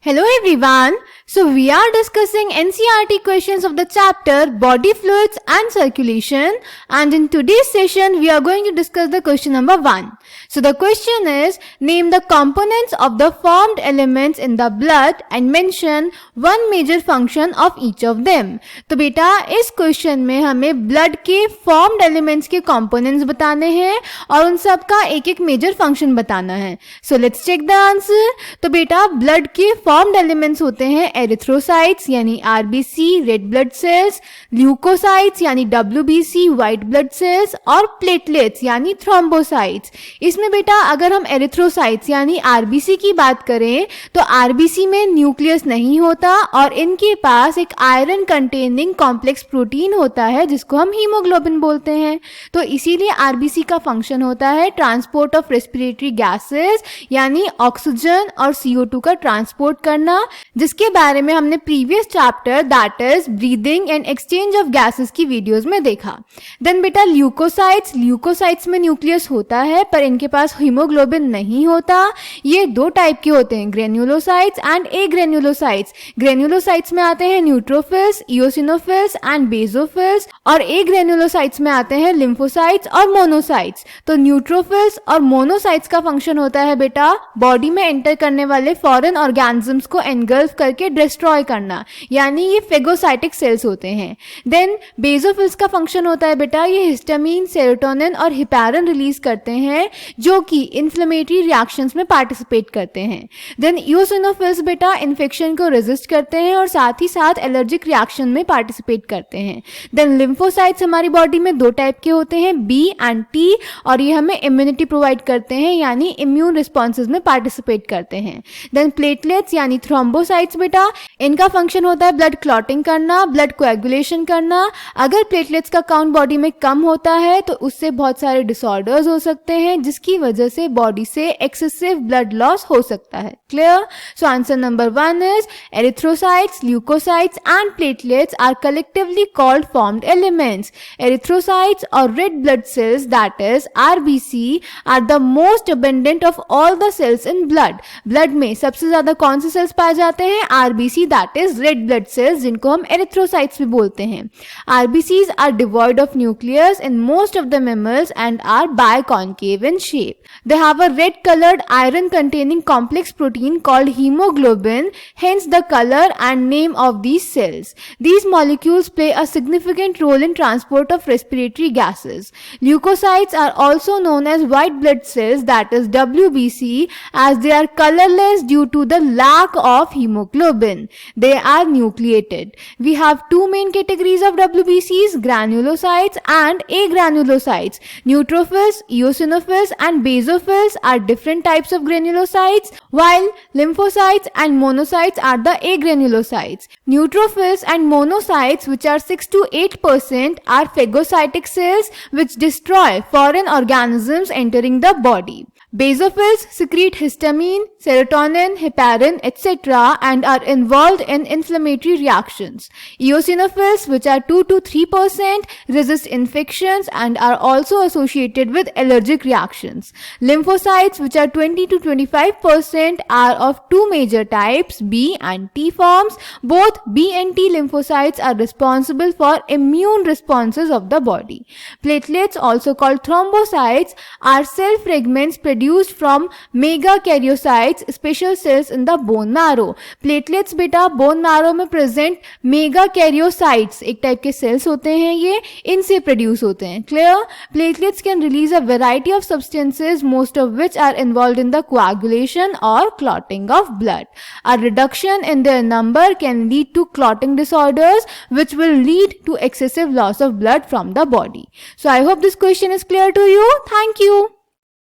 Hello everyone. So we are discussing NCERT questions of the chapter Body Fluids and Circulation, and in today's session we are going to discuss the question number 1. So the question is, name the components of the formed elements in the blood and mention one major function of each of them. तो बेटा इस question में हमें blood के formed elements के components बताने हैं और उन सब का एक एक मेजर फंक्शन बताना है. So let's check the answer. तो बेटा ब्लड के फॉर्म्ड एलिमेंट्स होते हैं एरिथ्रोसाइट्स यानी RBC red blood cells, leucocytes यानी डब्ल्यूबीसी व्हाइट ब्लड सेल्स और प्लेटलेट्स यानी थ्रोम्बोसाइट्स. इसमें बेटा अगर हम एरिथ्रोसाइट्स यानी आरबीसी की बात करें तो आरबीसी में न्यूक्लियस नहीं होता और इनके पास एक आयरन कंटेनिंग कॉम्प्लेक्स प्रोटीन होता है जिसको हम हीमोग्लोबिन बोलते हैं. तो इसीलिए आरबीसी का फंक्शन होता है ट्रांसपोर्ट ऑफ रेस्पिरेटरी गैसेस यानी ऑक्सीजन और CO2 का ट्रांसपोर्ट करना, जिसके बारे में हमने previous chapter that is breathing and exchange of gases की वीडियोस में देखा. देन बेटा ल्यूकोसाइट्स में न्यूक्लियस होता है पर इनके पास हीमोग्लोबिन नहीं होता. ये दो टाइप के होते हैं, ग्रेन्युलोसाइट्स एंड एग्रेन्युलोसाइट्स. ग्रेन्युलोसाइट्स में आते हैं न्यूट्रोफिल्स, इओसिनोफिल्स एंड बेसोफिल्स और एग्रेन्युलोसाइट्स में आते हैं लिम्फोसाइट्स और मोनोसाइट्स. तो न्यूट्रोफिल्स और मोनोसाइट्स का फंक्शन होता है बेटा बॉडी में एंटर करने वाले फॉरेन ऑर्गेनिजम्स को एनगल्फ करके डिस्ट्रॉय करना, यानी ये फेगोसाइटिक सेल्स होते हैं. देन बेसोफिल्स का फंक्शन होता है बेटा ये हिस्टामिन, सेरोटोनिन और हिपैरिन रिलीज करते हैं जो कि इन्फ्लेमेटरी रिएक्शंस में पार्टिसिपेट करते हैं. देन इओसिनोफिल्स बेटा इन्फेक्शन को रेजिस्ट करते हैं और साथ ही साथ एलर्जिक रिएक्शन में पार्टिसिपेट करते हैं. देन लिम्फोसाइट्स हमारी बॉडी में दो टाइप के होते हैं, B एंड T, और ये हमें इम्यूनिटी प्रोवाइड करते हैं यानी इम्यून रिस्पॉन्सेज में पार्टिसिपेट करते हैं. देन प्लेटलेट्स यानी थ्रोम्बोसाइट्स बेटा इनका फंक्शन होता है ब्लड क्लॉटिंग करना, ब्लड कोएगुलेशन करना. अगर प्लेटलेट्स का काउंट बॉडी में कम होता है तो उससे बहुत सारे डिसऑर्डर्स हो सकते हैं जिसकी वजह से बॉडी से एक्सेसिव ब्लड लॉस हो सकता है. Clear? So answer number 1 is erythrocytes, leucocytes and platelets are collectively called formed elements. Erythrocytes or red blood cells that is RBC are the most abundant of all the cells in blood. Blood में सबसे ज्यादा कौन से sales पाए जाते हैं? RBC that is red blood cells जिनको हम erythrocytes भी बोलते हैं. RBCs are devoid of nucleus in most of the mammals and are biconcave in shape. They have a red colored iron containing complex protein called hemoglobin, hence the color and name of these cells. These molecules play a significant role in transport of respiratory gases. Leukocytes are also known as white blood cells that is WBC as they are colorless due to the lack of hemoglobin. They are nucleated. We have two main categories of WBCs, granulocytes and agranulocytes. Neutrophils, eosinophils and basophils are different types of granulocytes while lymphocytes and monocytes are the agranulocytes. Neutrophils and monocytes, which are 6 to 8%, are phagocytic cells which destroy foreign organisms entering the body. Basophils secrete histamine, serotonin, heparin, etc. and are involved in inflammatory reactions. Eosinophils, which are 2 to 3%, resist infections and are also associated with allergic reactions. Lymphocytes, which are 20 to 25%, are of two major types, B and T forms. Both B and T lymphocytes are responsible for immune responses of the body. Platelets, also called thrombocytes, are cell fragments produced from megakaryocytes, special cells in the bone marrow. Platelets बेटा bone marrow में present megakaryocytes एक type के cells होते हैं, ये इनसे produce होते हैं. Clear? Platelets can release a variety of substances, most of which are involved in the coagulation or clotting of blood. A reduction in their number can lead to clotting disorders, which will lead to excessive loss of blood from the body. So I hope this question is clear to you. Thank you.